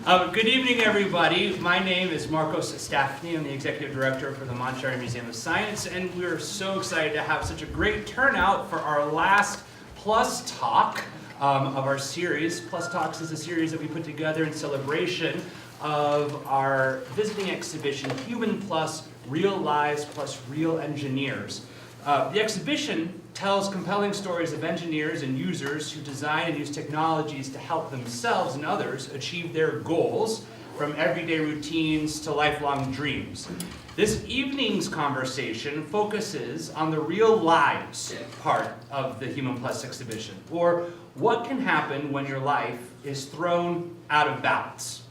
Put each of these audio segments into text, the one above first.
Good evening, everybody. My name is Marcos Staffney. I'm the Executive Director for the Montessori Museum of Science, and we're so excited to have such a great turnout for our last Plus Talk of our series. Plus Talks is a series that we put together in celebration of our visiting exhibition, Human Plus, Real Lives Plus Real Engineers. The exhibition tells compelling stories of engineers and users who design and use technologies to help themselves and others achieve their goals, from everyday routines to lifelong dreams. This evening's conversation focuses on the real lives part of the Human Plus exhibition, or what can happen when your life is thrown out of balance.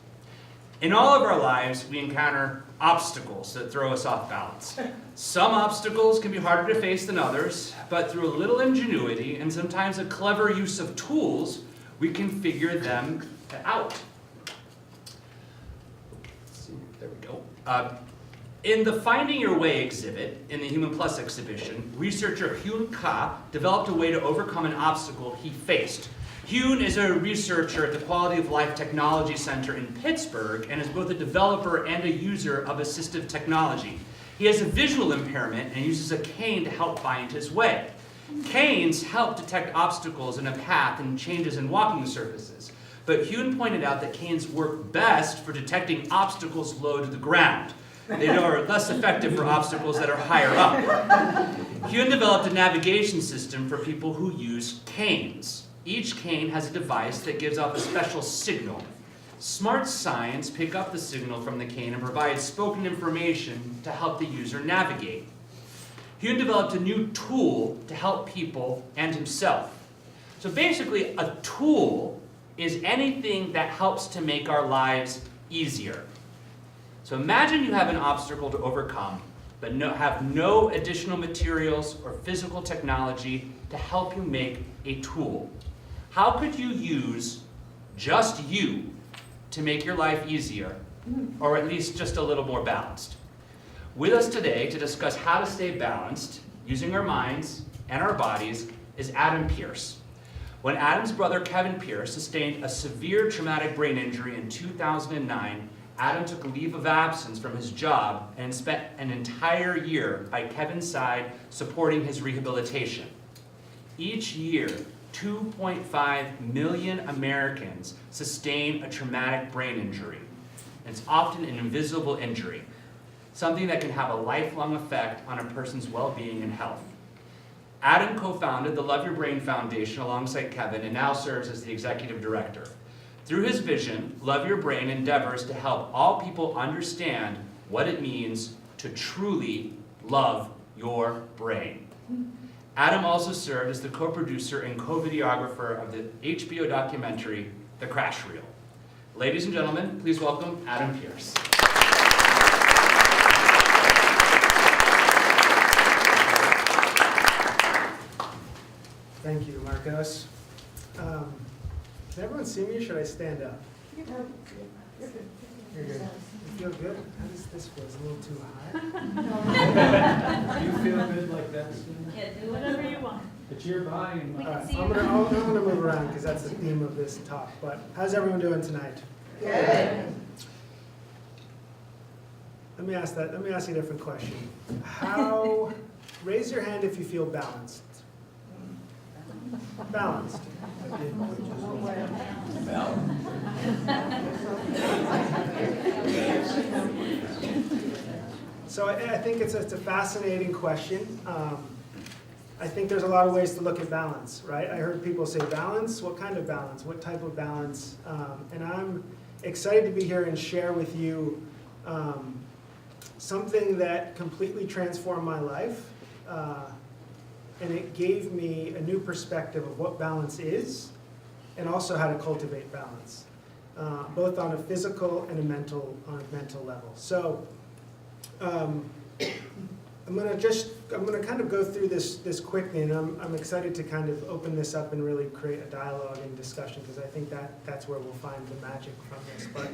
In all of our lives, we encounter obstacles that throw us off balance. Some obstacles can be harder to face than others, but through a little ingenuity and sometimes a clever use of tools, we can figure them out. There we go. In the Finding Your Way exhibit in the Human Plus exhibition, researcher Hyun Ka developed a way to overcome an obstacle he faced. Hyun is a researcher at the Quality of Life Technology Center in Pittsburgh and is both a developer and a user of assistive technology. He has a visual impairment and uses a cane to help find his way. Canes help detect obstacles in a path and changes in walking surfaces, but Hyun pointed out that canes work best for detecting obstacles low to the ground. They are less effective for obstacles that are higher up. Hyun developed a navigation system for people who use canes. Each cane has a device that gives off a special signal. Smart signs pick up the signal from the cane and provide spoken information to help the user navigate. Hyun developed a new tool to help people and himself. So basically, a tool is anything that helps to make our lives easier. So imagine you have an obstacle to overcome, but have no additional materials or physical technology to help you make a tool. How could you use just you to make your life easier, or at least just a little more balanced? With us today to discuss how to stay balanced using our minds and our bodies is Adam Pierce. When Adam's brother Kevin Pierce sustained a severe traumatic brain injury in 2009, Adam took a leave of absence from his job and spent an entire year by Kevin's side supporting his rehabilitation. Each year, 2.5 million Americans sustain a traumatic brain injury. It's often an invisible injury, something that can have a lifelong effect on a person's well-being and health. Adam co-founded the Love Your Brain Foundation alongside Kevin and now serves as the executive director. Through his vision, Love Your Brain endeavors to help all people understand what it means to truly love your brain. Adam also served as the co-producer and co-videographer of the HBO documentary, The Crash Reel. Ladies and gentlemen, please welcome Adam Pierce. Thank you, Marcos. Can everyone see me, or should I stand up? You're good. You feel good? How does this feel? Is it a little too high? Do you feel good like that? Yeah, do whatever you want. It's your body. We All can right, see I'm you. gonna move around because that's the theme of this talk. But how's everyone doing tonight? Good. Let me ask you a different question. Raise your hand if you feel balanced. Balanced. So I think it's a fascinating question. I think there's a lot of ways to look at balance, right? I heard people say balance. What kind of balance? What type of balance? And I'm excited to be here and share with you something that completely transformed my life. And it gave me a new perspective of what balance is and also how to cultivate balance, both on a physical and a mental level. So I'm gonna kind of go through this quickly, and I'm excited to kind of open this up and really create a dialogue and discussion, because I think that's where we'll find the magic from this. But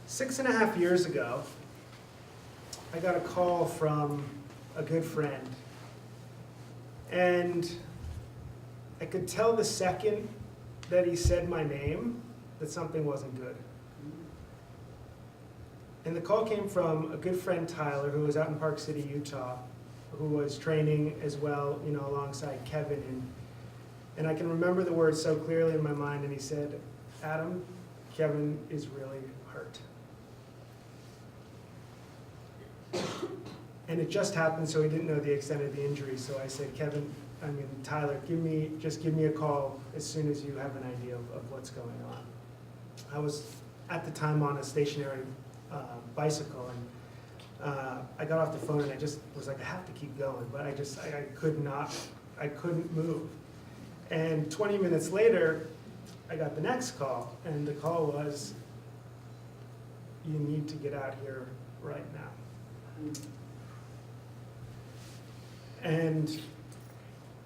6.5 years ago, I got a call from a good friend, and I could tell the second that he said my name, that something wasn't good. And the call came from a good friend, Tyler, who was out in Park City, Utah, who was training as well, alongside Kevin. And I can remember the words so clearly in my mind, and he said, "Adam, Kevin is really hurt." And it just happened, so he didn't know the extent of the injury. So I said, Tyler, just give me a call as soon as you have an idea of what's going on. I was at the time on a stationary bicycle, and I got off the phone and I just was like, I have to keep going, but I couldn't move. And 20 minutes later, I got the next call, and the call was, "You need to get out here right now." And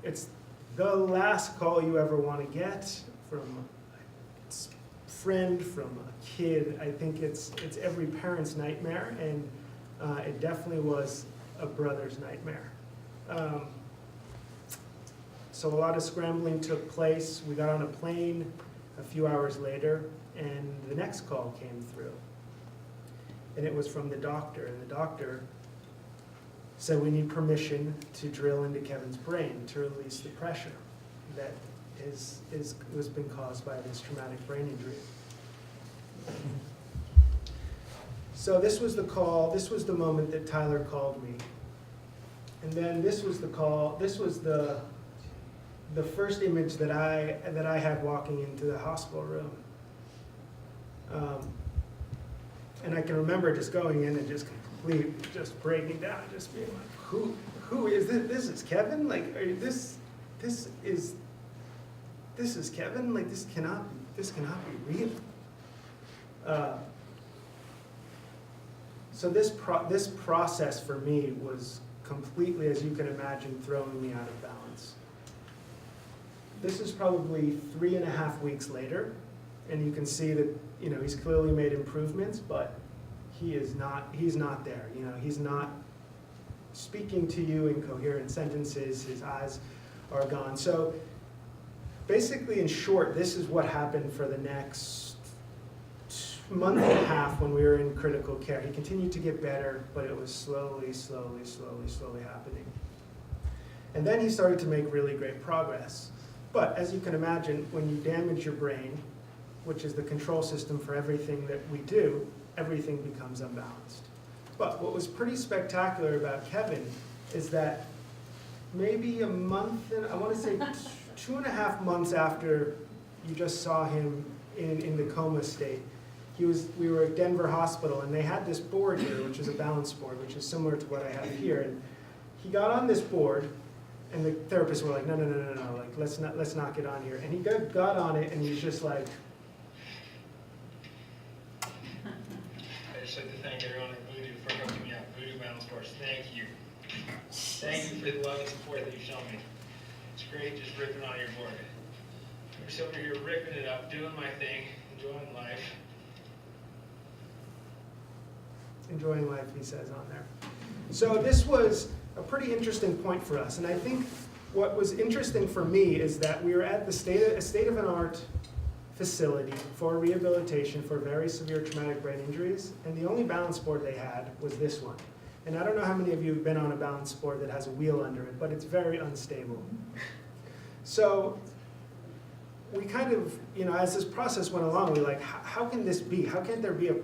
it's the last call you ever want to get from a friend, from a kid. I think it's every parent's nightmare, and it definitely was a brother's nightmare. So a lot of scrambling took place. We got on a plane a few hours later, and the next call came through. And it was from the doctor, and the doctor said we need permission to drill into Kevin's brain to release the pressure that was been caused by this traumatic brain injury. So this was the call, this was the moment that Tyler called me. And then this was the call, this was the first image that I had walking into the hospital room. And I can remember just going in and just breaking down, just being like, who is this? This is Kevin? Like, this is Kevin? Like, this cannot be real. So this process for me was completely, as you can imagine, throwing me out of balance. This is probably 3.5 weeks later, and you can see that, he's clearly made improvements, but he's not there. He's not speaking to you in coherent sentences. His eyes are gone. So basically, in short, this is what happened for the next month and a half when we were in critical care. He continued to get better, but it was slowly happening. And then he started to make really great progress. But as you can imagine, when you damage your brain, which is the control system for everything that we do, everything becomes unbalanced. But what was pretty spectacular about Kevin is that maybe a month, I want to say 2.5 months after you just saw him in the coma state, we were at Denver Hospital, and they had this board here, which is a balance board, which is similar to what I have here. And he got on this board, and the therapists were like, no, like let's not get on here. And he got on it, and he's just like. I just like to thank everyone at Voodoo for hooking me up. Voodoo Balance Force, thank you. Thank you for the love and support that you've shown me. It's great just ripping on your board. I'm just over here ripping it up, doing my thing, enjoying life. Enjoying life, he says on there. So this was a pretty interesting point for us. And I think what was interesting for me is that we were at the state-of-the-art facility for rehabilitation for very severe traumatic brain injuries, and the only balance board they had was this one. And I don't know how many of you have been on a balance board that has a wheel under it, but it's very unstable. So we kind of, as this process went along, we were like, how can this be? How can't there be a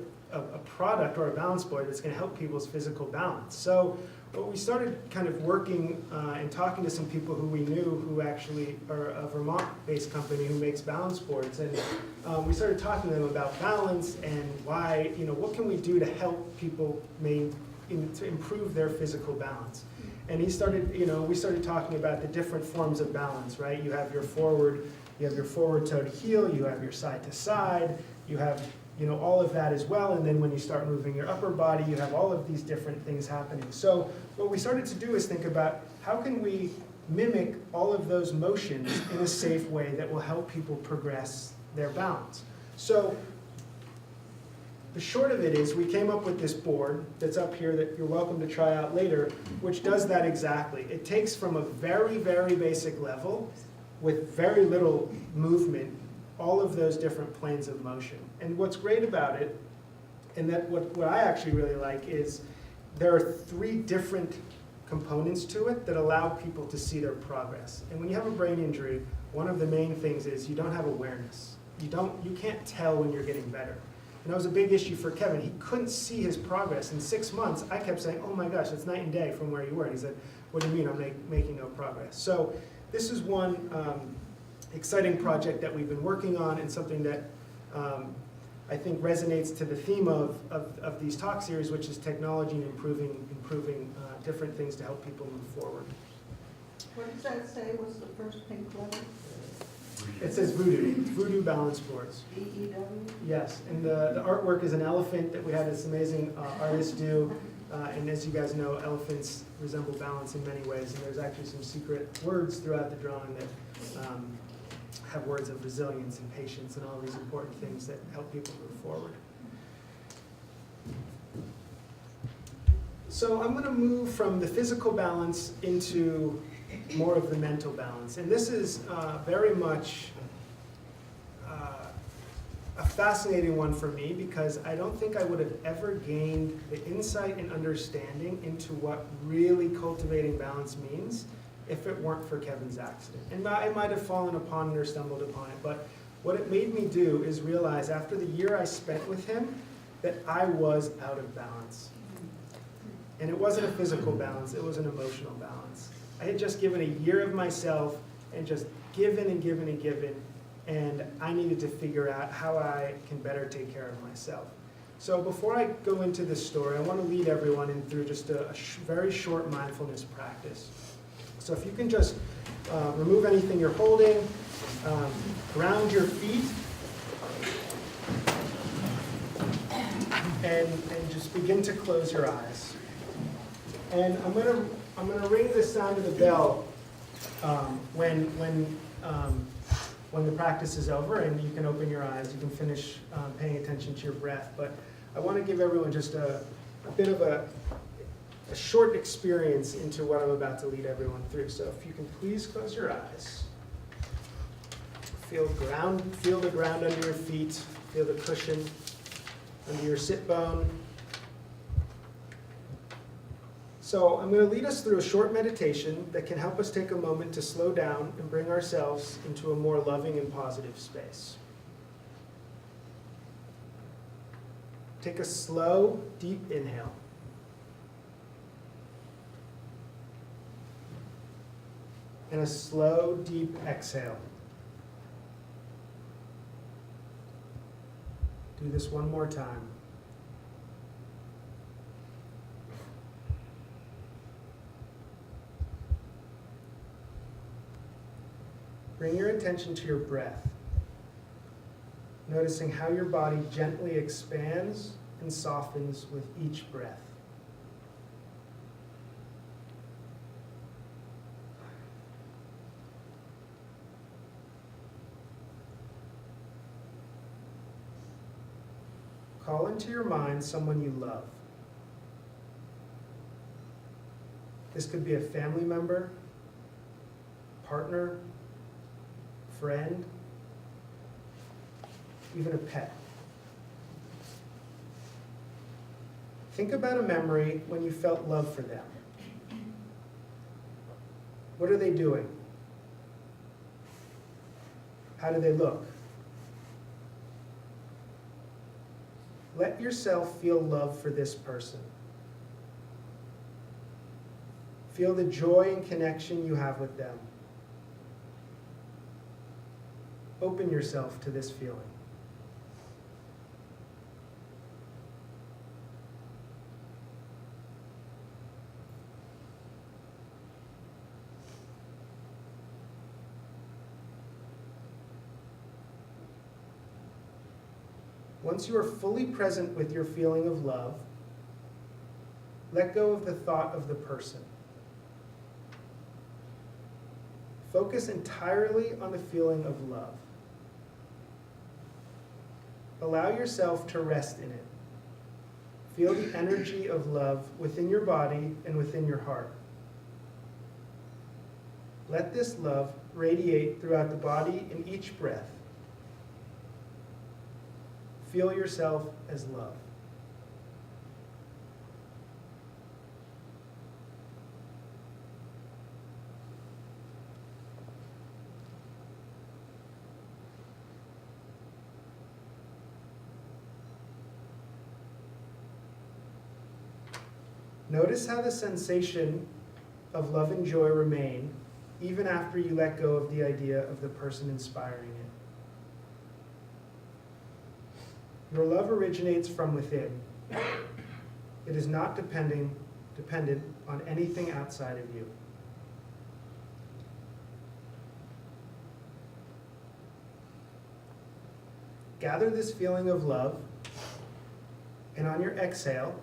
product or a balance board that's going to help people's physical balance? So we started kind of working and talking to some people who we knew who actually are a Vermont-based company who makes balance boards. And we started talking to them about balance and why, what can we do to help people to improve their physical balance. And we started talking about the different forms of balance, right? You have your forward toe to heel, you have your side to side, you have all of that as well, and then when you start moving your upper body, you have all of these different things happening. So what we started to do is think about how can we mimic all of those motions in a safe way that will help people progress their balance. So the short of it is we came up with this board that's up here that you're welcome to try out later, which does that exactly. It takes from a very, very basic level with very little movement all of those different planes of motion. And what's great about it, and that what I actually really like, is there are 3 different components to it that allow people to see their progress. And when you have a brain injury, one of the main things is you don't have awareness. You can't tell when you're getting better. And that was a big issue for Kevin. He couldn't see his progress. In 6 months, I kept saying, oh my gosh, it's night and day from where you were. And he said, what do you mean I'm making no progress? So this is one exciting project that we've been working on, and something that I think resonates to the theme of these talk series, which is technology and improving different things to help people move forward. What does that say was the first pink letter? It says Voodoo, Voodoo Balance Boards. VEW? Yes, and the artwork is an elephant that we had this amazing artist do. And as you guys know, elephants resemble balance in many ways, and there's actually some secret words throughout the drawing that have words of resilience and patience and all these important things that help people move forward. So I'm going to move from the physical balance into more of the mental balance. And this is very much a fascinating one for me, because I don't think I would have ever gained the insight and understanding into what really cultivating balance means if it weren't for Kevin's accident. And I might have fallen upon it or stumbled upon it, but what it made me do is realize after the year I spent with him that I was out of balance. And it wasn't a physical balance, it was an emotional balance. I had just given a year of myself and just given and given and given, and I needed to figure out how I can better take care of myself. So before I go into this story, I want to lead everyone in through just a very short mindfulness practice. So if you can just remove anything you're holding, ground your feet, and just begin to close your eyes. And I'm gonna ring the sound of the bell when the practice is over, and you can open your eyes. You can finish paying attention to your breath. But I want to give everyone just a bit of a short experience into what I'm about to lead everyone through. So if you can please close your eyes. Feel the ground under your feet. Feel the cushion under your sit bone. So I'm going to lead us through a short meditation that can help us take a moment to slow down and bring ourselves into a more loving and positive space. Take a slow, deep inhale. And a slow, deep exhale. Do this one more time. Bring your attention to your breath, noticing how your body gently expands and softens with each breath. Call into your mind someone you love. This could be a family member, partner, friend, even a pet. Think about a memory when you felt love for them. What are they doing? How do they look? Let yourself feel love for this person. Feel the joy and connection you have with them. Open yourself to this feeling. Once you are fully present with your feeling of love, let go of the thought of the person. Focus entirely on the feeling of love. Allow yourself to rest in it. Feel the energy of love within your body and within your heart. Let this love radiate throughout the body in each breath, feel yourself as love. Notice how the sensation of love and joy remain even after you let go of the idea of the person inspiring it. Your love originates from within. It is not dependent on anything outside of you. Gather this feeling of love, and on your exhale,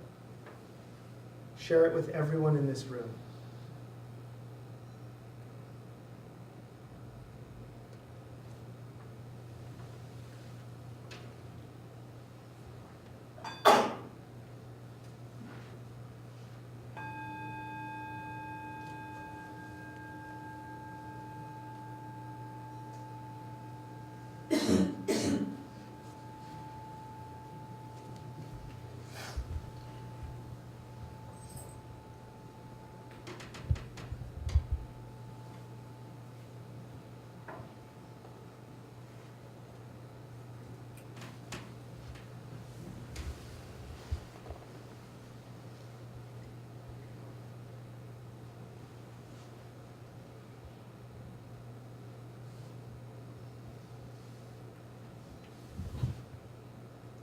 share it with everyone in this room.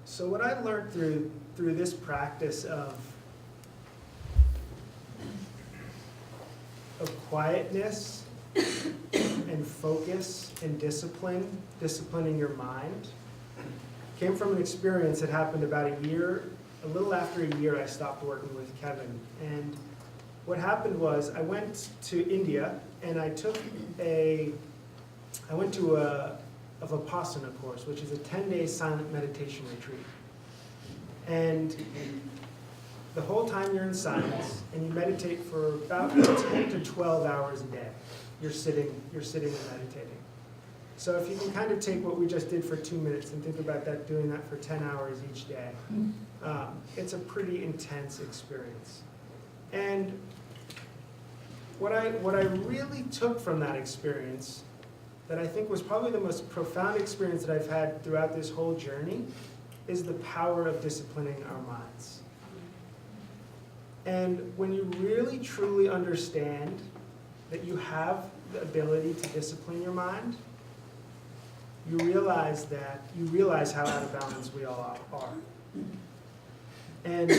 So what I learned through this practice of quietness and focus and disciplining your mind, came from an experience that happened about a little after a year I stopped working with Kevin. And what happened was I went to India and I went to a Vipassana course, which is a 10-day silent meditation retreat. And the whole time you're in silence, and you meditate for about 10 to 12 hours a day. You're sitting and meditating. So if you can kind of take what we just did for 2 minutes and think about that, doing that for 10 hours each day, it's a pretty intense experience. And what I really took from that experience, that I think was probably the most profound experience that I've had throughout this whole journey, is the power of disciplining our minds. And when you really truly understand that you have the ability to discipline your mind, you realize how out of balance we all are. And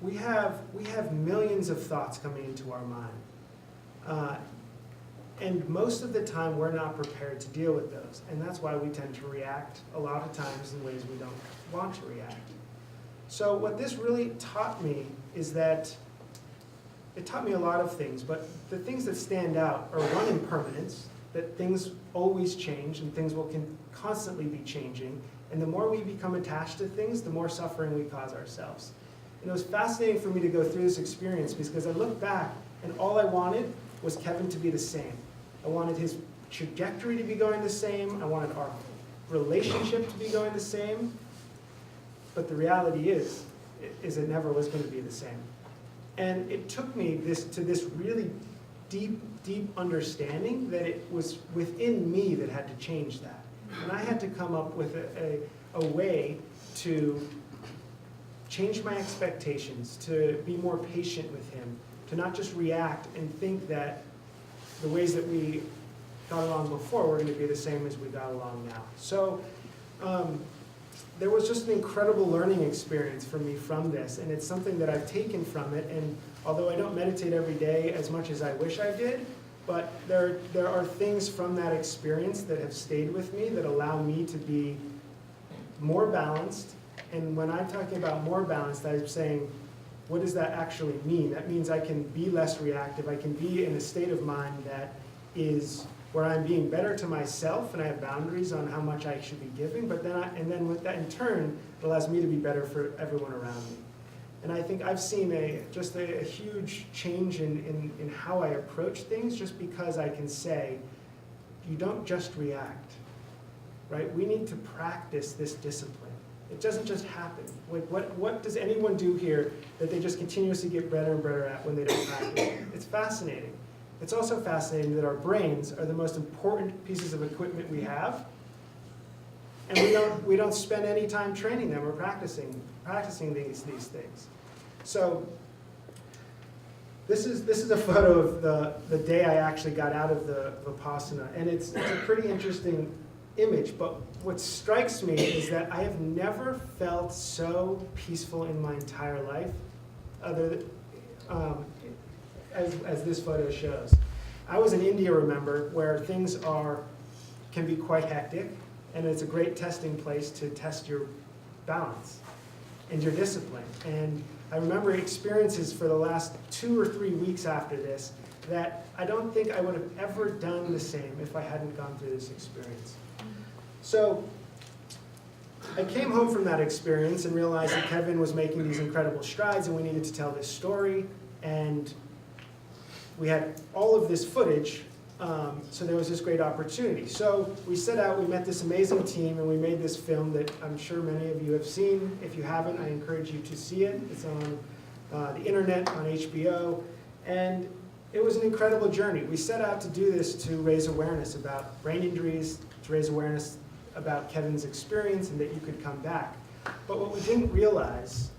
we have millions of thoughts coming into our mind. And most of the time, we're not prepared to deal with those. And that's why we tend to react a lot of times in ways we don't want to react. So what this really taught me is that it taught me a lot of things, but the things that stand out are, one, impermanence, that things always change and things will constantly be changing. And the more we become attached to things, the more suffering we cause ourselves. And it was fascinating for me to go through this experience because I looked back and all I wanted was Kevin to be the same. I wanted his trajectory to be going the same. I wanted our relationship to be going the same. But the reality is it never was going to be the same. And it took me to this really deep understanding that it was within me that had to change that. And I had to come up with a way to change my expectations, to be more patient with him, to not just react and think that the ways that we got along before were going to be the same as we got along now. So there was just an incredible learning experience for me from this, and it's something that I've taken from it. And although I don't meditate every day as much as I wish I did, but there are things from that experience that have stayed with me that allow me to be more balanced. And when I'm talking about more balanced, I'm saying, what does that actually mean? That means I can be less reactive. I can be in a state of mind that is where I'm being better to myself and I have boundaries on how much I should be giving, but then with that in turn, it allows me to be better for everyone around me. And I think I've seen just a huge change in how I approach things just because I can say, you don't just react. right? We need to practice this discipline. It doesn't just happen. Like, what does anyone do here that they just continuously get better and better at when they don't practice? It's fascinating. It's also fascinating that our brains are the most important pieces of equipment we have, and we don't spend any time training them or practicing these things. So this is a photo of the day I actually got out of the Vipassana, and it's a pretty interesting image, but what strikes me is that I have never felt so peaceful in my entire life, as this photo shows. I was in India, remember, where things can be quite hectic, and it's a great testing place to test your balance and your discipline. And I remember experiences for the last 2 or 3 weeks after this that I don't think I would have ever done the same if I hadn't gone through this experience. So I came home from that experience and realized that Kevin was making these incredible strides and we needed to tell this story. And we had all of this footage, so there was this great opportunity. So we set out, we met this amazing team, and we made this film that I'm sure many of you have seen. If you haven't, I encourage you to see it. It's on the internet, on HBO, and it was an incredible journey. We set out to do this to raise awareness about brain injuries, to raise awareness about Kevin's experience and that you could come back. But what we didn't realize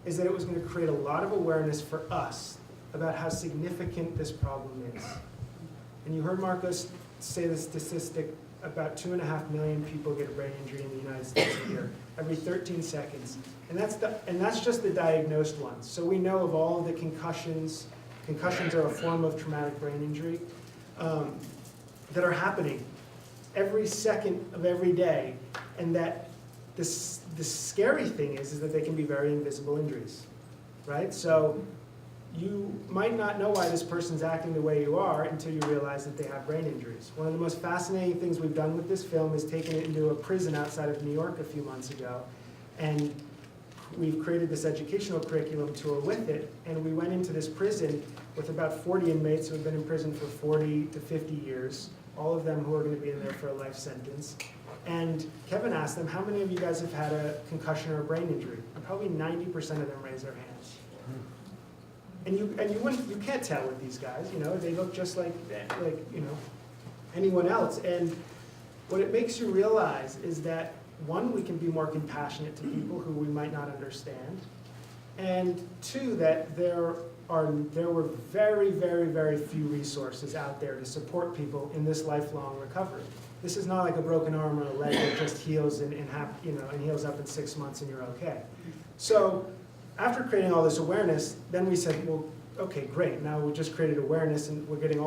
is that it was going to create a lot of awareness for us about how significant this problem is. And you heard Marcos say the statistic, about 2.5 million people get a brain injury in the United States a year, every 13 seconds. And that's just the diagnosed ones. So we know of all of the concussions. Concussions are a form of traumatic brain injury that are happening every second of every day, and that the scary thing is that they can be very invisible injuries, right? So you might not know why this person's acting the way you are until you realize that they have brain injuries. One of the most fascinating things we've done with this film is taking it into a prison outside of New York a few months ago, and we've created this educational curriculum tour with it, and we went into this prison with about 40 inmates who have been in prison for 40 to 50 years, all of them who are going to be in there for a life sentence. And Kevin asked them, how many of you guys have had a concussion or a brain injury? And probably 90% of them raised their hands. And you can't tell with these guys, they look just like anyone else. And what it makes you realize is that, one, we can be more compassionate to people who we might not understand, and two, that there were very, very, very few resources out there to support people in this lifelong recovery. This is not like a broken arm or a leg that just heals and heals up in 6 months and you're okay. So after creating all this awareness, then we said, well, okay, great. Now we just created awareness and we're getting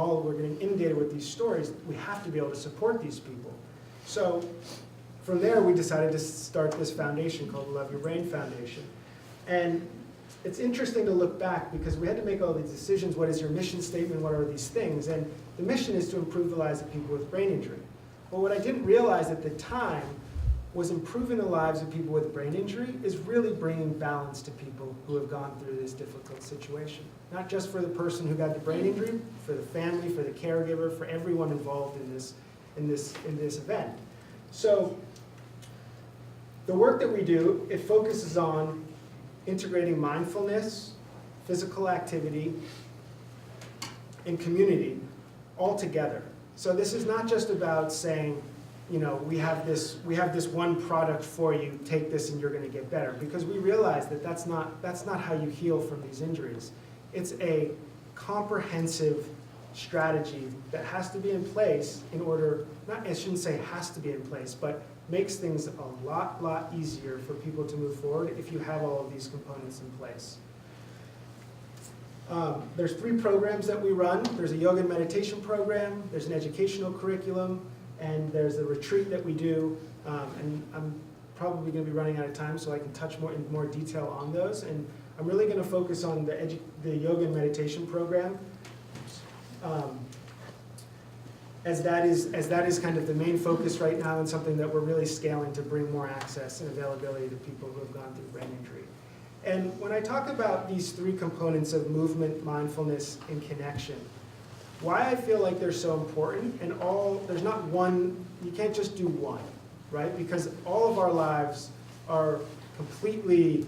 inundated with these stories. We have to be able to support these people. So from there, we decided to start this foundation called the Love Your Brain Foundation. And it's interesting to look back because we had to make all these decisions. What is your mission statement? What are these things? And the mission is to improve the lives of people with brain injury. Well, what I didn't realize at the time was improving the lives of people with brain injury is really bringing balance to people who have gone through this difficult situation. Not just for the person who got the brain injury, for the family, for the caregiver, for everyone involved in this event. So the work that we do, it focuses on integrating mindfulness, physical activity, and community all together. So this is not just about saying, we have this one product for you, take this and you're going to get better, because we realize that that's not how you heal from these injuries. It's a comprehensive strategy that has to be in place in order, I shouldn't say has to be in place, but makes things a lot easier for people to move forward if you have all of these components in place. There's 3 programs that we run. There's a yoga and meditation program, there's an educational curriculum, and there's a retreat that we do. And I'm probably going to be running out of time, so I can touch in more detail on those. And I'm really going to focus on the yoga and meditation program, as that is kind of the main focus right now, and something that we're really scaling to bring more access and availability to people who have gone through brain injury. And when I talk about these 3 components of movement, mindfulness, and connection, why I feel like they're so important, and there's not one, you can't just do one. right? Because all of our lives are completely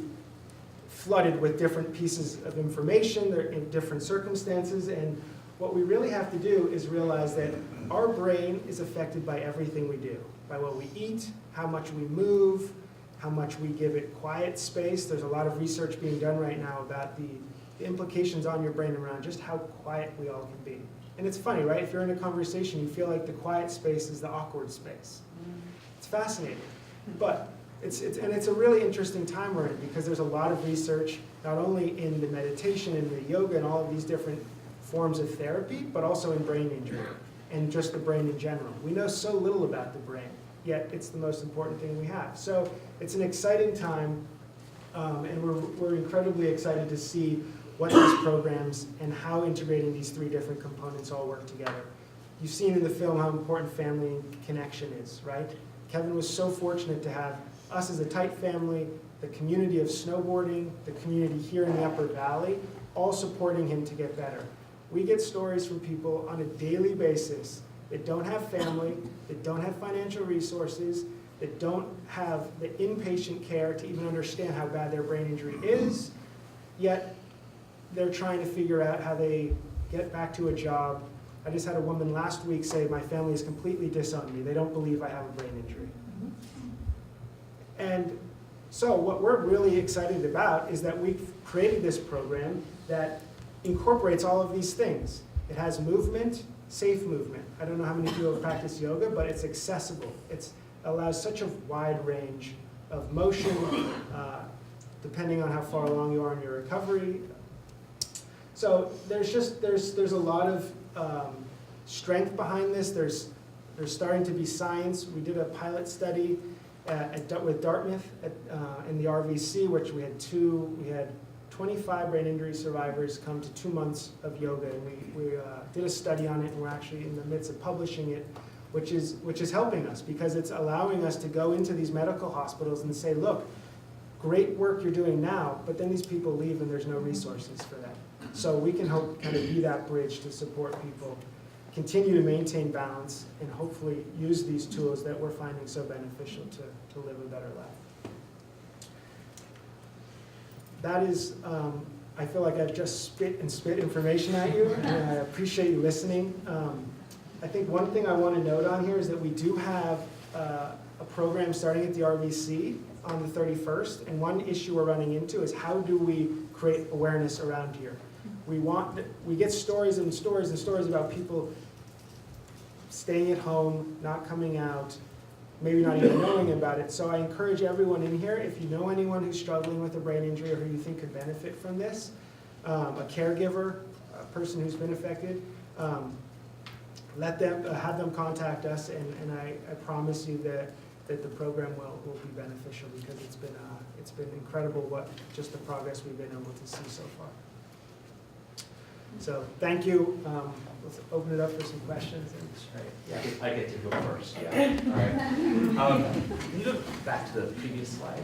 flooded with different pieces of information, they're in different circumstances, and what we really have to do is realize that our brain is affected by everything we do, by what we eat, how much we move, how much we give it quiet space. There's a lot of research being done right now about the implications on your brain around just how quiet we all can be. And it's funny, right? If you're in a conversation, you feel like the quiet space is the awkward space. It's fascinating. But it's a really interesting time we're in because there's a lot of research, not only in the meditation and the yoga and all of these different forms of therapy, but also in brain injury and just the brain in general. We know so little about the brain, yet it's the most important thing we have. So it's an exciting time, and we're incredibly excited to see what these programs and how integrating these three different components all work together. You've seen in the film how important family and connection is, right? Kevin was so fortunate to have us as a tight family, the community of snowboarding, the community here in the Upper Valley, all supporting him to get better. We get stories from people on a daily basis that don't have family, that don't have financial resources, that don't have the inpatient care to even understand how bad their brain injury is, yet they're trying to figure out how they get back to a job. I just had a woman last week say, my family has completely disowned me. They don't believe I have a brain injury. And so what we're really excited about is that we've created this program that incorporates all of these things. It has movement, safe movement. I don't know how many people have practiced yoga, but it's accessible. It allows such a wide range of motion, depending on how far along you are in your recovery. So there's a lot of strength behind this. There's starting to be science. We did a pilot study with Dartmouth in the RVC, which we had 25 brain injury survivors come to 2 months of yoga, and we did a study on it, and we're actually in the midst of publishing it, which is helping us because it's allowing us to go into these medical hospitals and say, look, great work you're doing now, but then these people leave and there's no resources for them. So we can help kind of be that bridge to support people, continue to maintain balance, and hopefully use these tools that we're finding so beneficial to live a better life. That is, I feel like I've just spit information at you, and I appreciate you listening. I think one thing I want to note on here is that we do have a program starting at the RVC on the 31st, and one issue we're running into is how do we create awareness around here? We get stories and stories and stories about people staying at home, not coming out, maybe not even knowing about it. So I encourage everyone in here, if you know anyone who's struggling with a brain injury or who you think could benefit from this, a caregiver, a person who's been affected, let them have them contact us, and I promise you that the program will be beneficial because it's been incredible what just the progress we've been able to see so far. So thank you. Let's open it up for some questions. Right. I get to go first, yeah. All right. Can you go back to the previous slide?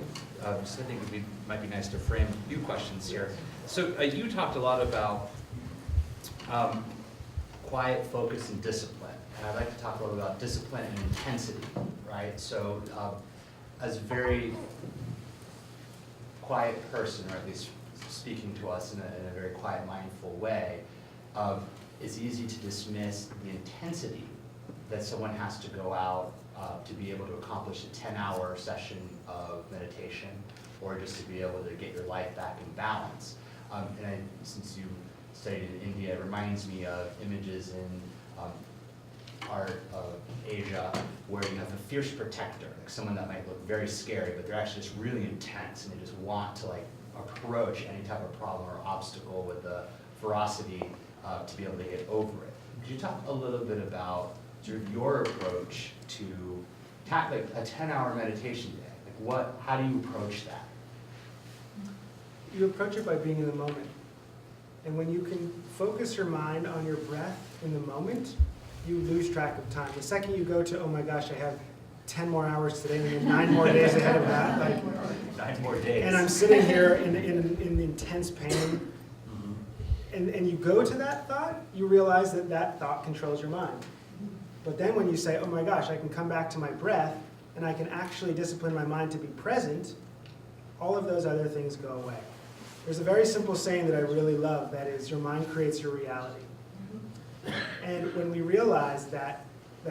Just I think it might be nice to frame a few questions here. So you talked a lot about quiet, focus, and discipline. And I'd like to talk a little about discipline and intensity, right? So as a very quiet person, or at least speaking to us in a very quiet, mindful way, it's easy to dismiss the intensity that someone has to go out to be able to accomplish a 10-hour session of meditation, or just to be able to get your life back in balance. Since you studied in India, it reminds me of images in art of Asia where you have a fierce protector, like someone that might look very scary, but they're actually just really intense, and they just want to approach any type of problem or obstacle with the ferocity to be able to get over it. Could you talk a little bit about sort of your approach to a 10-hour meditation day? How do you approach that? You approach it by being in the moment. And when you can focus your mind on your breath in the moment, you lose track of time. The second you go to, oh my gosh, I have 10 more hours today and then 9 more days ahead of that. 9 more days. And I'm sitting here in intense pain. And you go to that thought, you realize that thought controls your mind. But then when you say, oh my gosh, I can come back to my breath, and I can actually discipline my mind to be present, all of those other things go away. There's a very simple saying that I really love, that is, your mind creates your reality. And when we realize that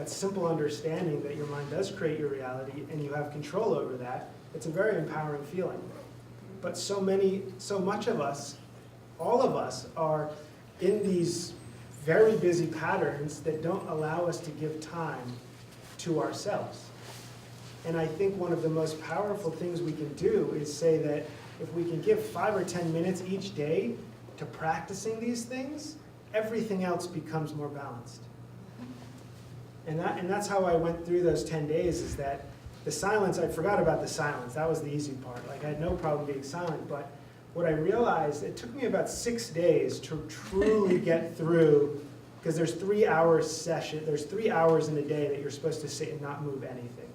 simple understanding that your mind does create your reality and you have control over that, it's a very empowering feeling. But so much of us, all of us, are in these very busy patterns that don't allow us to give time to ourselves. And I think one of the most powerful things we can do is say that if we can give 5 or 10 minutes each day to practicing these things, everything else becomes more balanced. And that's how I went through those 10 days, is that the silence, I forgot about the silence. That was the easy part. Like, I had no problem being silent, but what I realized, it took me about 6 days to truly get through, because there's 3 hours session, there's 3 hours in a day that you're supposed to sit and not move anything.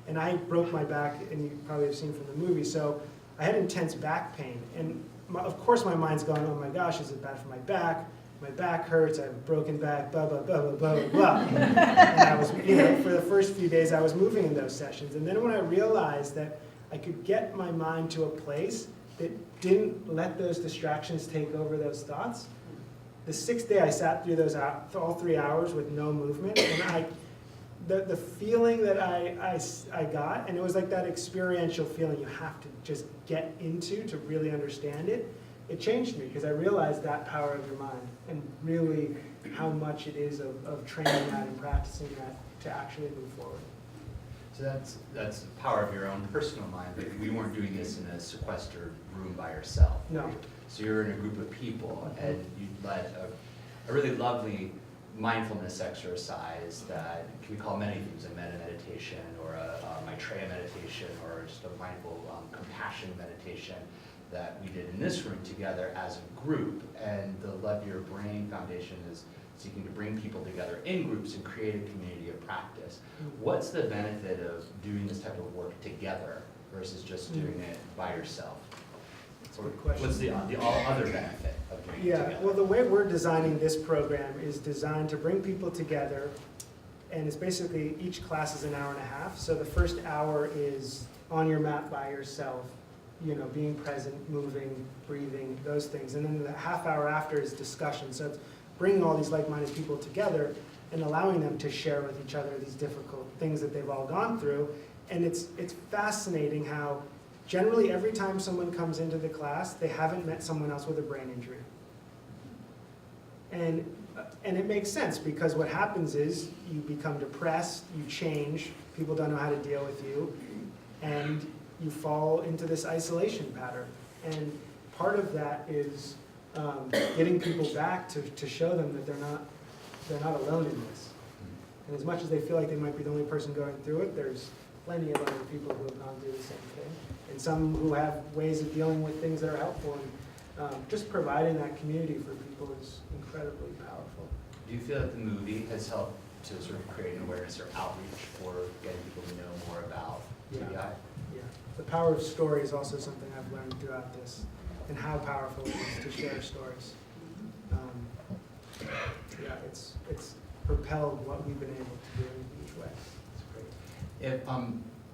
And I broke my back, and you probably have seen from the movie, so I had intense back pain. And of course my mind's going, oh my gosh, is it bad for my back? My back hurts, I have a broken back, blah, blah, blah, blah, blah, blah. And I was, for the first few days I was moving in those sessions. And then when I realized that I could get my mind to a place that didn't let those distractions take over those thoughts, the 6th day I sat through those all 3 hours with no movement, and the feeling that I got, and it was like that experiential feeling you have to just get into to really understand it, it changed me, because I realized that power of your mind and really how much it is of training that and practicing that to actually move forward. So that's the power of your own personal mind, but we weren't doing this in a sequestered room by yourself. No. So you're in a group of people, and you led a really lovely mindfulness exercise that can be called many things, a metta meditation or a Maitreya meditation or just a mindful compassion meditation that we did in this room together as a group. And the Love Your Brain Foundation is seeking to bring people together in groups and create a community of practice. What's the benefit of doing this type of work together versus just doing it by yourself? That's a good question. What's the all other benefit of doing it together? Well, the way we're designing this program is designed to bring people together, and it's basically each class is an hour and a half. So the first hour is on your mat by yourself, being present, moving, breathing, those things. And then the half hour after is discussion. So it's bringing all these like-minded people together and allowing them to share with each other these difficult things that they've all gone through. And it's fascinating how generally every time someone comes into the class, they haven't met someone else with a brain injury. And it makes sense, because what happens is you become depressed, you change, people don't know how to deal with you, and you fall into this isolation pattern. And part of that is getting people back to show them that they're not alone in this. And as much as they feel like they might be the only person going through it, there's plenty of other people who have gone through the same thing, and some who have ways of dealing with things that are helpful. And just providing that community for people is incredibly powerful. Do you feel that the movie has helped to sort of create an awareness or outreach for getting people to know more about TBI? Yeah. The power of story is also something I've learned throughout this, and how powerful it is to share stories. It's propelled what we've been able to do in each way. That's great. If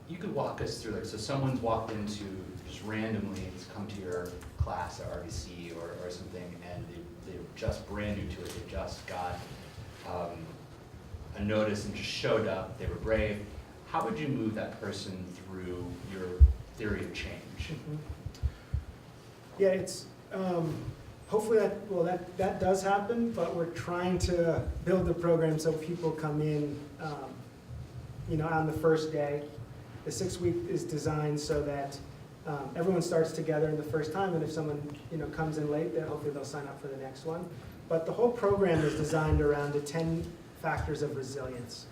you could walk us through, so someone's walked into, just randomly, has come to your class at RBC or something, and they're just brand new to it, they just got a notice and just showed up, they were brave. How would you move that person through your theory of change? Mm-hmm. Yeah, it's hopefully that does happen, but we're trying to build the program so people come in, on the first day. The 6-week is designed so that everyone starts together in the first time, and if someone comes in late, then hopefully they'll sign up for the next one. But the whole program is designed around the 10 factors of resilience.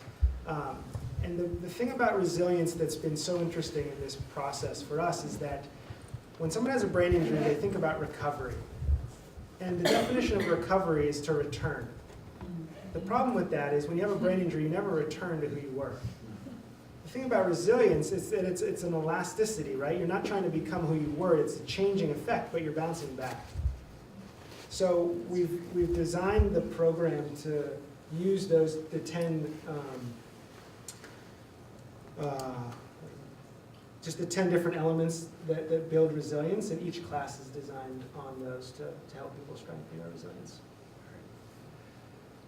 And the thing about resilience that's been so interesting in this process for us is that when someone has a brain injury, they think about recovery. And the definition of recovery is to return. The problem with that is when you have a brain injury, you never return to who you were. The thing about resilience is that it's an elasticity, right? You're not trying to become who you were. It's a changing effect, but you're bouncing back. So we've designed the program to use the 10, just the 10 different elements that build resilience, and each class is designed on those to help people strengthen their resilience.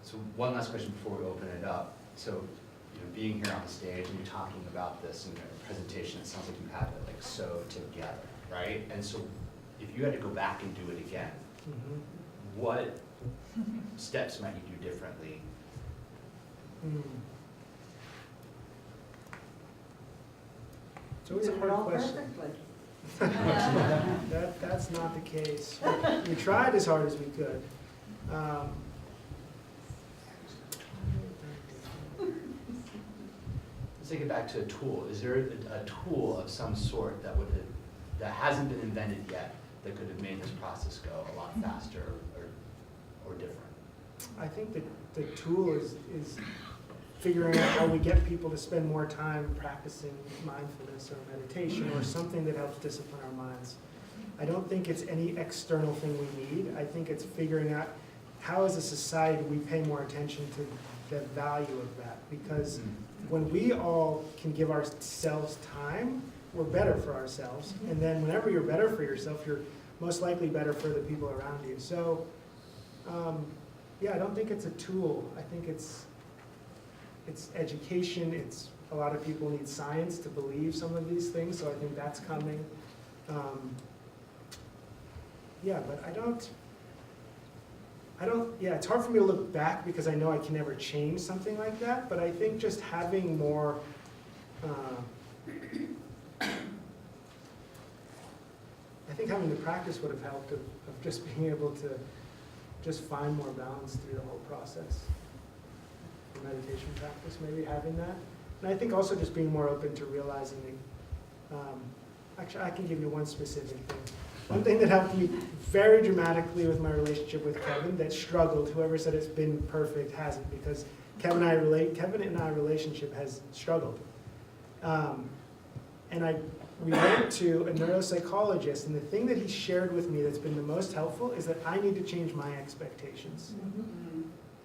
So one last question before we open it up. So, you know, being here on the stage and you're talking about this in your presentation, it sounds like you have it like so together, right? And so if you had to go back and do it again, what steps might you do differently? It's always a Did it hard all question. perfectly. That's not the case. We tried as hard as we could. Let's take it back to a tool. Is there a tool of some sort that hasn't been invented yet that could have made this process go a lot faster or different? I think that the tool is figuring out how we get people to spend more time practicing mindfulness or meditation or something that helps discipline our minds. I don't think it's any external thing we need. I think it's figuring out how as a society we pay more attention to the value of that. Because when we all can give ourselves time, we're better for ourselves. And then whenever you're better for yourself, you're most likely better for the people around you. So, yeah, I don't think it's a tool. I think it's education. It's a lot of people need science to believe some of these things, so I think that's coming. Yeah, but I don't, yeah, it's hard for me to look back because I know I can never change something like that, but I think just having more, I think having the practice would have helped of just being able to just find more balance through the whole process. The meditation practice, maybe having that. And I think also just being more open to realizing that, actually I can give you one specific thing. One thing that helped me very dramatically with my relationship with Kevin that struggled, whoever said it's been perfect hasn't, because Kevin and I relationship has struggled. And we went to a neuropsychologist, and the thing that he shared with me that's been the most helpful is that I need to change my expectations.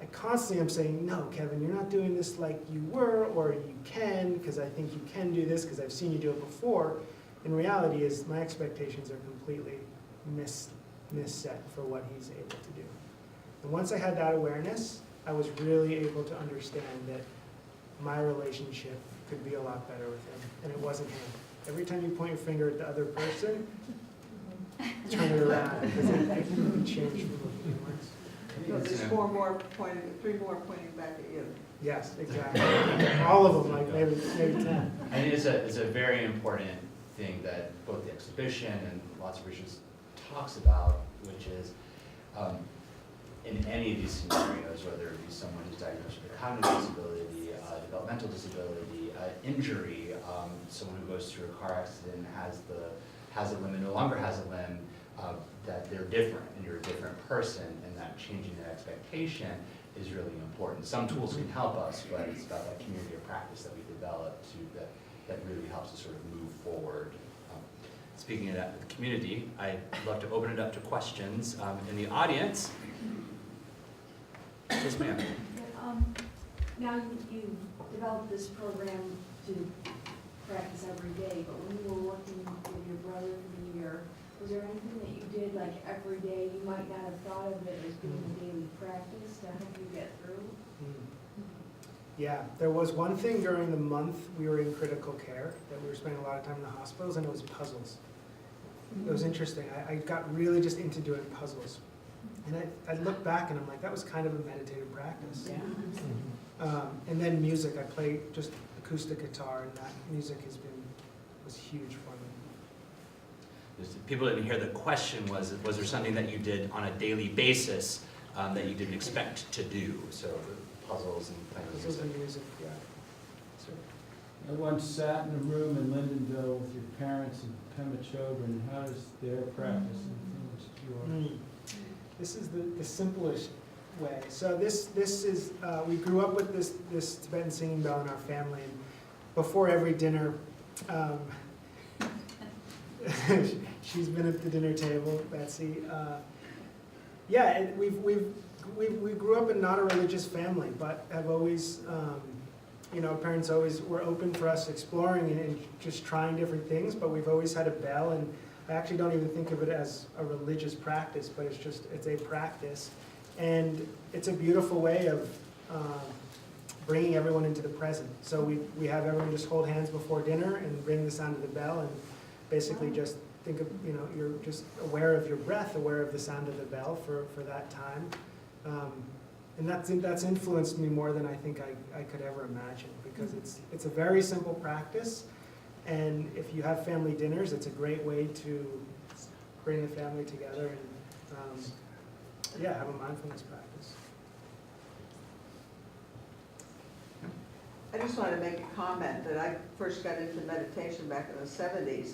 I constantly am saying, no, Kevin, you're not doing this like you were, or you can, because I think you can do this, because I've seen you do it before. And reality is my expectations are completely misset for what he's able to do. And once I had that awareness, I was really able to understand that my relationship could be a lot better with him, and it wasn't him. Every time you point your finger at the other person, turn it around, because it can change from looking inwards. So there's three more pointing back at you. Yes, exactly. All of them, like maybe 10. I think it's a very important thing that both the exhibition and lots of research talks about, which is in any of these scenarios, whether it be someone who's diagnosed with a cognitive disability, developmental disability, injury, someone who goes through a car accident, has a limb and no longer has a limb, that they're different and you're a different person, and that changing that expectation is really important. Some tools can help us, but it's about that community of practice that we develop that really helps us sort of move forward. Speaking of that, with the community, I'd love to open it up to questions in the audience. Yes, ma'am. Now you developed this program to practice every day, but when you were working with your brother for the year, was there anything that you did like every day you might not have thought of it as being a daily practice to help you get through? Yeah, there was one thing during the month we were in critical care that we were spending a lot of time in the hospitals, and it was puzzles. It was interesting. I got really just into doing puzzles. And I look back and I'm like, that was kind of a meditative practice. Yeah. And then music, I play just acoustic guitar, and that music was huge for me. People didn't hear the question. Was there something that you did on a daily basis that you didn't expect to do? So puzzles and playing Puzzles music. and music, yeah. So, I once sat in a room in Lindenville with your parents and Pema Chodron. How does their practice influence yours? This is the simplest way. So this is, we grew up with this Tibetan singing bell in our family, and before every dinner, she's been at the dinner table, Betsy. Yeah, we grew up in not a religious family, but have always parents always were open for us exploring and just trying different things, but we've always had a bell, and I actually don't even think of it as a religious practice, but it's a practice. And it's a beautiful way of bringing everyone into the present. So we have everyone just hold hands before dinner and ring the sound of the bell, and basically just think of, you're just aware of your breath, aware of the sound of the bell for that time. And that's influenced me more than I think I could ever imagine, because it's a very simple practice, and if you have family dinners, it's a great way to bring the family together and have a mindfulness practice. I just want to make a comment that I first got into meditation back in the 70s.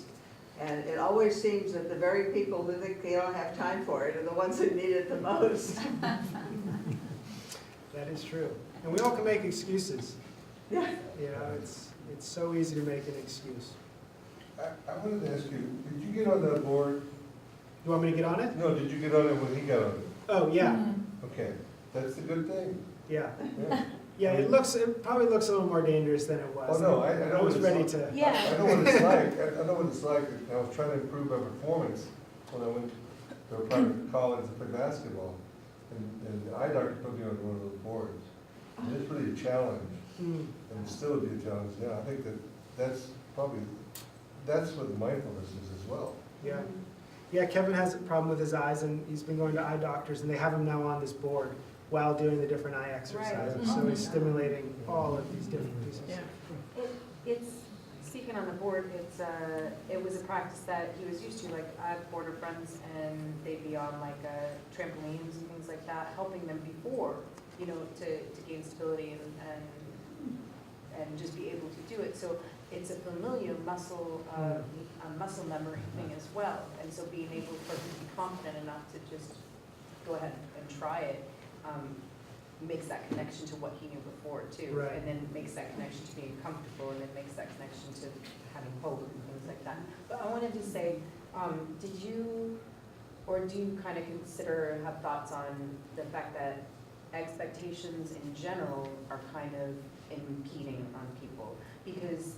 And it always seems that the very people who think they don't have time for it are the ones who need it the most. That is true. And we all can make excuses. Yeah. It's so easy to make an excuse. I wanted to ask you, did you get on that board? You want me to get on it? No, did you get on it when he got on it? Oh, yeah, Okay, that's a good thing. yeah. Yeah. Yeah, it probably looks a little more dangerous than it was. Oh, no, I know I was what it's ready like. to. Yeah. I know what it's like, I know what it's like. I was trying to improve my performance when I went to a private college to play basketball. And the eye doctor put me on one of those boards. And it's really a challenge, Mm, and it still would be a challenge. Yeah, I think that's what mindfulness is as well. yeah. Yeah, Kevin has a problem with his eyes, and he's been going to eye doctors, and they have him now on this board while doing the different eye exercises. Right. So he's stimulating all of these different pieces. It's, speaking on the board, it was a practice that he was used to, like, I have border friends, and they'd be on like trampolines and things like that, helping them before, to gain stability and just be able to do it. So it's a familiar muscle, a muscle memory thing as well. And so being able for him to be confident enough to just go ahead and try it, makes that connection to what he knew before too. Right. And then makes that connection to being comfortable, and then makes that connection to having hope and things like that. But I wanted to say, did you, or do you kind of consider, have thoughts on the fact that expectations in general are kind of impeding on people? Because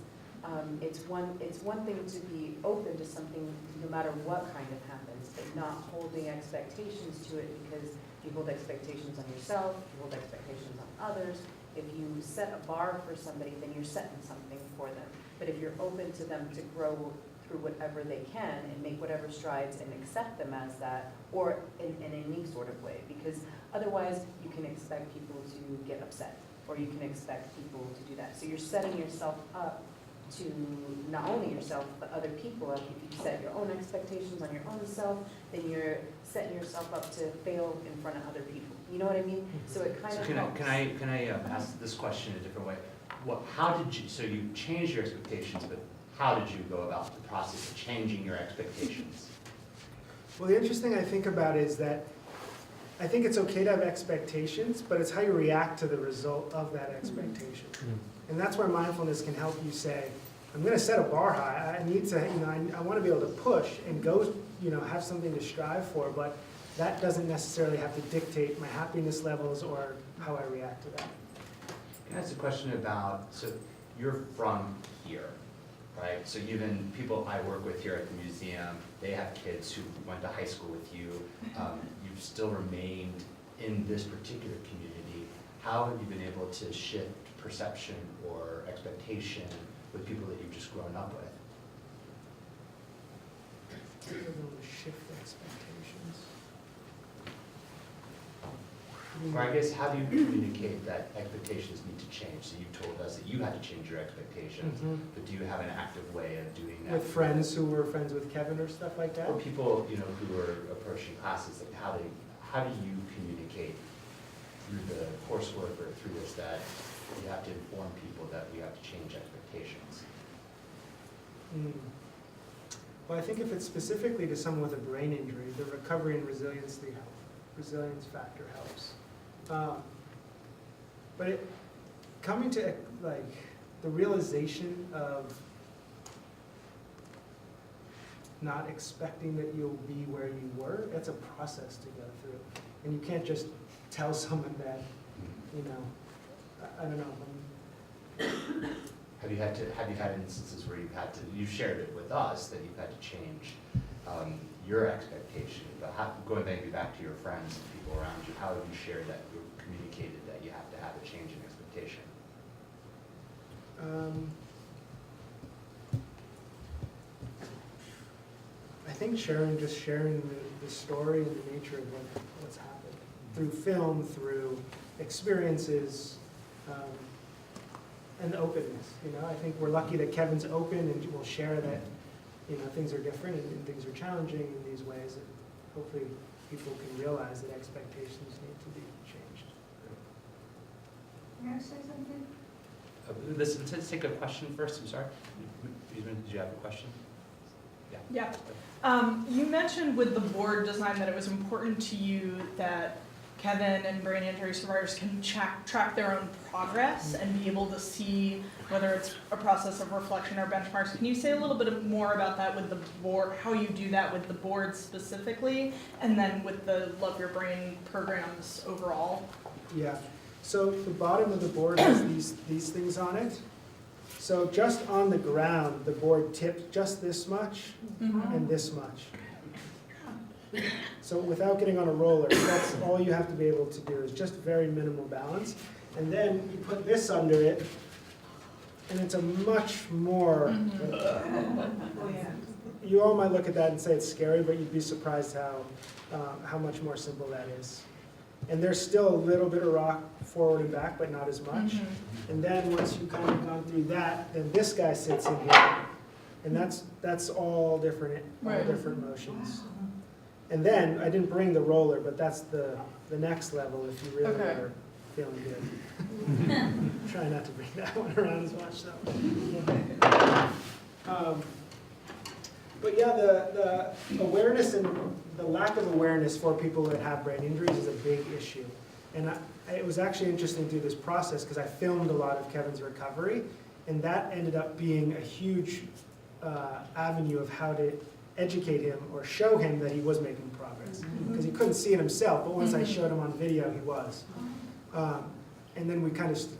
it's one thing to be open to something no matter what kind of happens, but not holding expectations to it, because you hold expectations on yourself, you hold expectations on others. If you set a bar for somebody, then you're setting something for them. But if you're open to them to grow through whatever they can and make whatever strides and accept them as that, or in any sort of way, because otherwise you can expect people to get upset, or you can expect people to do that. So you're setting yourself up to not only yourself, but other people up. If you set your own expectations on your own self, then you're setting yourself up to fail in front of other people. You know what I mean? So it kind So of can helps. I ask this question in a different way? How did you, so you changed your expectations, but how did you go about the process of changing your expectations? Well, the interesting I think about is that I think it's okay to have expectations, but it's how you react to the result of that expectation. And that's where mindfulness can help you say, I'm going to set a bar high. I need to, I want to be able to push and go, have something to strive for, but that doesn't necessarily have to dictate my happiness levels or how I react to that. Can I ask a question about, so you're from here, right? So even people I work with here at the museum, they have kids who went to high school with you. You've still remained in this particular community. How have you been able to shift perception or expectation with people that you've just grown up with? We're going to shift expectations. Or I guess, how do you communicate that expectations need to change? So you told us that you had to change your expectations, Mhm. but do you have an active way of doing that? With friends who were friends with Kevin or stuff like that? Or people, who are approaching classes, like how do you communicate through the coursework or through this that you have to inform people that we have to change expectations? Mm. Well, I think if it's specifically to someone with a brain injury, the recovery and resilience factor helps. But coming to the realization of not expecting that you'll be where you were, that's a process to go through. And you can't just tell someone that, I don't know, Have you had instances where you've shared it with us, that you've had to change your expectation, but going maybe back to your friends and people around you, how have you shared that, or communicated that you have to have a change in expectation? I think sharing the story and the nature of what's happened through film, through experiences, and openness. I think we're lucky that Kevin's open and will share that things are different and things are challenging in these ways, and hopefully people can realize that expectations need to be changed. May I say something? Let's take a question first, I'm sorry. Did you have a question? Yeah. You mentioned with the board design that it was important to you that Kevin and brain injury survivors can track their own progress and be able to see whether it's a process of reflection or benchmarks. Can you say a little bit more about that with the board, how you do that with the board specifically, and then with the Love Your Brain programs overall? Yeah. So the bottom of the board has these things on it. So just on the ground, the board tipped just this much and this much. So without getting on a roller, that's all you have to be able to do is just very minimal balance. And then you put this under it, and it's a much more, you all might look at that and say it's scary, but you'd be surprised how much more simple that is. And there's still a little bit of rock forward and back, but not as much. And then once you've kind of gone through that, then this guy sits in here. And that's all different motions. And then, I didn't bring the roller, but that's the next level if you really are feeling good. Try not to bring that one around as much though. But yeah, the awareness and the lack of awareness for people that have brain injuries is a big issue. And it was actually interesting to do this process because I filmed a lot of Kevin's recovery, and that ended up being a huge avenue of how to educate him or show him that he was making progress. Because he couldn't see it himself, but once I showed him on video, he was. And then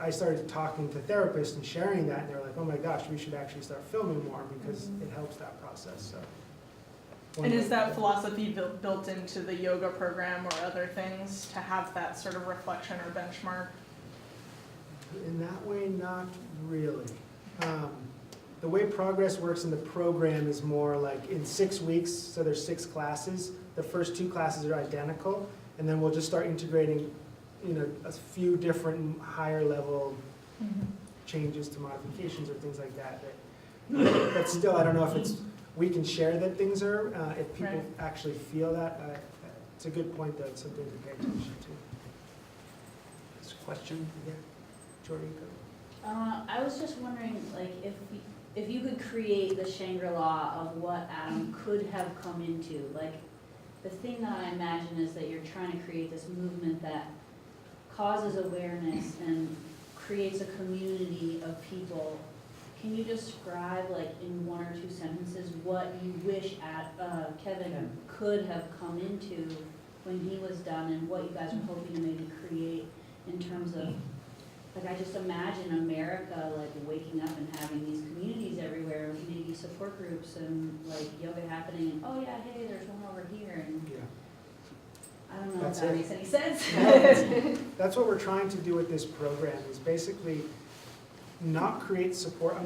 I started talking to therapists and sharing that, and they were like, oh my gosh, we should actually start filming more because it helps that process. So. And is that philosophy built into the yoga program or other things to have that sort of reflection or benchmark? In that way, not really. The way progress works in the program is more like in 6 weeks, so there's 6 classes. The first 2 classes are identical, and then we'll just start integrating a few different higher level changes to modifications or things like that. But still, I don't know if we can share that things are, if people actually feel that. It's a good point though, it's something to pay attention to. This question? Yeah, Jordan, go. I was just wondering, like, if you could create the Shangri-La of what Adam could have come into, like, the thing that I imagine is that you're trying to create this movement that causes awareness and creates a community of people. Can you describe, like, in 1 or 2 sentences, what you wish Kevin could have come into when he was done, and what you guys are hoping to maybe create in terms of, like, I just imagine America, like, waking up and having these communities everywhere, maybe support groups and, like, yoga happening, and, oh yeah, hey, there's one over here, and I don't know if that makes any sense. That's what we're trying to do with this program, is basically not create support.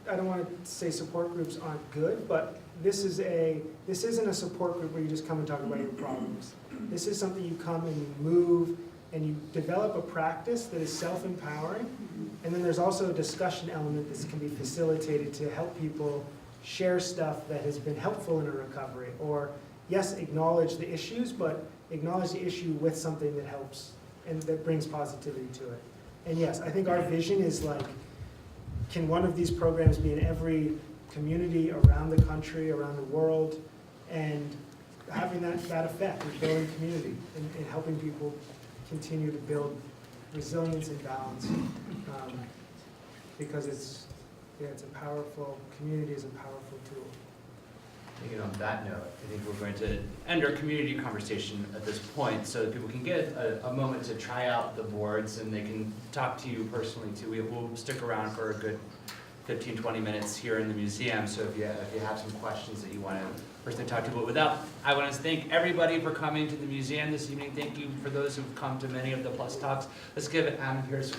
I don't want to say support groups aren't good, but this isn't a support group where you just come and talk about your problems. This is something you come and you move and you develop a practice that is self-empowering, and then there's also a discussion element that can be facilitated to help people share stuff that has been helpful in a recovery, or yes, acknowledge the issues, but acknowledge the issue with something that helps and that brings positivity to it. And yes, I think our vision is like, can one of these programs be in every community around the country, around the world, and having that effect of building community and helping people continue to build resilience and balance, because community is a powerful tool. And on that note, I think we're going to end our community conversation at this point so that people can get a moment to try out the boards and they can talk to you personally too. We'll stick around for a good 15, 20 minutes here in the museum, so if you have some questions that you want to personally talk to. But without, I want to thank everybody for coming to the museum this evening. Thank you for those who've come to many of the Plus Talks. Let's give Adam Pierce